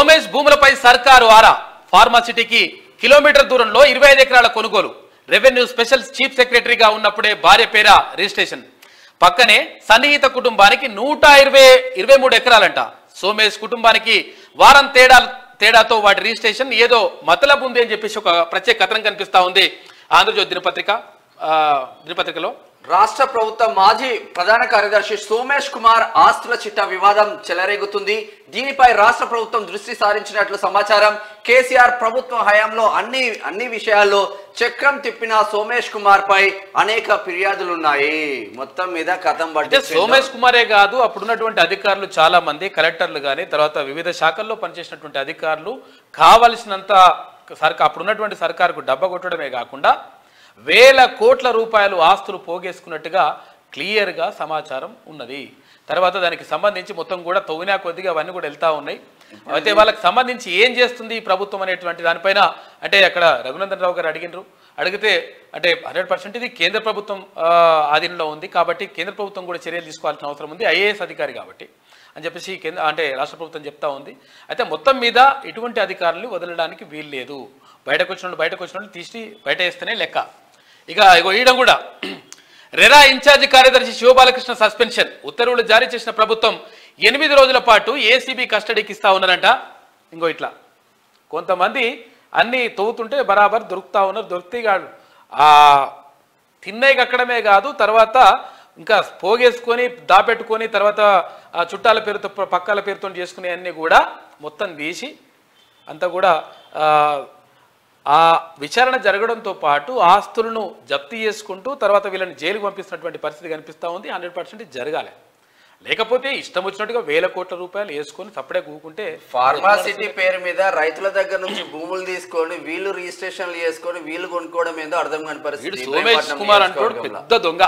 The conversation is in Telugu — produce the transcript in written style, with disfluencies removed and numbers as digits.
సోమేష్ భూములపై సర్కారు ఆరా ఫార్మాసిటీకి కిలోమీటర్ దూరంలో 25 ఎకరాల కొనుగోలు రెవెన్యూ స్పెషల్ చీఫ్ సెక్రటరీగా ఉన్నప్పుడే భార్య పేర రిజిస్ట్రేషన్ పక్కనే సన్నిహిత కుటుంబానికి 123 ఎకరాలంట సోమేష్ కుటుంబానికి వారం తేడాతో వాటి రిజిస్ట్రేషన్ ఏదో మతలబు ఉంది అని చెప్పేసి ఒక ప్రత్యేక కథనం కనిపిస్తా ఉంది ఆంధ్రజ్యోతి దినపత్రికలో రాష్ట్ర ప్రభుత్వ మాజీ ప్రధాన కార్యదర్శి సోమేష్ కుమార్ ఆస్తుల చిట్టా వివాదం చెలరేగుతుంది. దీనిపై రాష్ట్ర ప్రభుత్వం దృష్టి సారించినట్లు సమాచారం. కేసీఆర్ ప్రభుత్వ హయాంలో అన్ని విషయాల్లో చక్రం తిప్పిన సోమేష్ కుమార్ పై అనేక ఫిర్యాదులున్నాయి. మొత్తం మీద కథం పట్టి సోమేష్ కుమారే కాదు అప్పుడున్నటువంటి అధికారులు చాలా మంది కలెక్టర్లు కానీ తర్వాత వివిధ శాఖల్లో పనిచేసినటువంటి అధికారులు కావలసినంత అప్పుడున్నటువంటి సర్కారుకు డబ్బా కొట్టడమే కాకుండా వేల కోట్ల రూపాయలు ఆస్తులు పోగేసుకున్నట్టుగా క్లియర్గా సమాచారం ఉన్నది. తర్వాత దానికి సంబంధించి మొత్తం కూడా తవ్వినా కొద్దిగా అవన్నీ కూడా వెళ్తా ఉన్నాయి. అయితే వాళ్ళకి సంబంధించి ఏం చేస్తుంది ఈ ప్రభుత్వం అనేటువంటి దానిపైన అంటే అక్కడ రఘునందన్ రావు గారు అడిగితే అంటే 100% ఇది కేంద్ర ప్రభుత్వం ఆధీనంలో ఉంది కాబట్టి కేంద్ర ప్రభుత్వం కూడా చర్యలు తీసుకోవాల్సిన అవసరం ఉంది ఐఏఎస్ అధికారి కాబట్టి అని చెప్పేసి అంటే రాష్ట్ర ప్రభుత్వం చెప్తా ఉంది. అయితే మొత్తం మీద ఇటువంటి అధికారులు వదలడానికి వీలు లేదు. బయటకు వచ్చిన తీసి బయట వేస్తేనే లెక్క. ఇక ఈయన కూడా రెరా ఇన్ఛార్జి కార్యదర్శి శివబాలకృష్ణ సస్పెన్షన్ ఉత్తర్వులు జారీ చేసిన ప్రభుత్వం 8 రోజుల పాటు ఏసీబీ కస్టడీకి ఇస్తా ఉన్నారంట. ఇట్లా కొంతమంది అన్ని తవ్వుతుంటే బరాబర్ దొరుకుతా ఉన్నారు. దొరికితే తిన్నయ్యకి అక్కడమే కాదు తర్వాత ఇంకా పోగేసుకొని దాపెట్టుకొని తర్వాత చుట్టాల పేరుతో పక్కాల పేరుతో చేసుకునే అన్నీ కూడా మొత్తం తీసి అంతా కూడా ఆ విచారణ జరగడంతో పాటు ఆస్తులను జప్తీ చేసుకుంటూ తర్వాత వీళ్ళని జైలుకు పంపిస్తున్నటువంటి పరిస్థితి కనిపిస్తూ ఉంది. 100% జరగాలి. లేకపోతే ఇష్టం వచ్చినట్టుగా వేల కోట్ల రూపాయలు వేసుకొని తప్పుడే కూకుంటే ఫార్మాసిటీ పేరు మీద రైతుల దగ్గర నుంచి భూములు తీసుకొని వీళ్ళు రిజిస్ట్రేషన్లు చేసుకొని వీళ్ళు కొనుక్కోవడం ఏందో అర్థం కాని పరిస్థితి. సోమేష్ కుమార్ అంటూ పెద్ద దొంగ.